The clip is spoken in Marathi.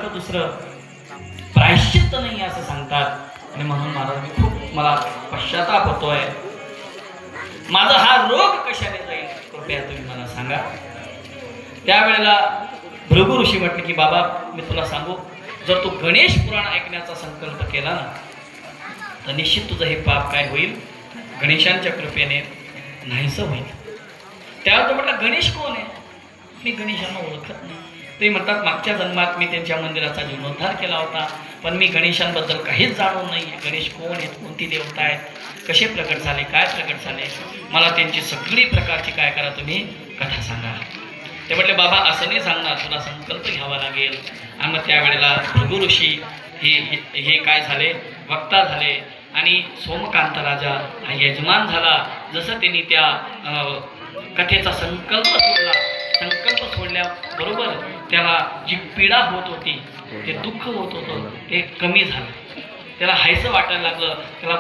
करण्यासारखं दुसरं प्रायश्चित्त नाही असं सांगतात। आणि म्हणून महाराज खूप मला पश्चाताप होतोय, माझा हा रोग कशाने जाईल कृपया तुम्ही मला सांगा। त्यावेळेला भृगु ऋषी म्हटले की बाबा मी तुला सांगू, जर तू गणेश पुराण ऐकण्याचा संकल्प केला ना तर निश्चित तुझं हे पाप काय होईल, गणेशांच्या कृपेने नाहीसं होईल। त्यावेळेला तो म्हटला गणेश कोण आहे, मी गणेशांना ओळखत नाही। ते म्हणतात मागच्या जन्मात मी त्यांच्या मंदिराचा जीर्णोद्धार केला होता, पण मी गणेशांबद्दल काहीच जाणून नाही। गणेश कोण आहेत, कोणती देवता आहेत, कसे प्रकट झाले, काय प्रकट झाले, मला त्यांची सगळी प्रकारची काय करा तुम्ही कथा सांगा। ते म्हटले बाबा असं नाही सांगणार, तुला संकल्प घ्यावा लागेल। आणि मग त्यावेळेला भृगु ऋषी हे काय झाले, वक्ता झाले आणि सोमकांत राजा हा यजमान झाला। जसं त्यांनी त्या कथेचा संकल्प सोडला, संकल्प सोडल्याबरोबर त्याला जी पीडा होत होती, ते दुःख होत होतं, ते कमी झालं, त्याला हायसं वाटायला लागलं, त्याला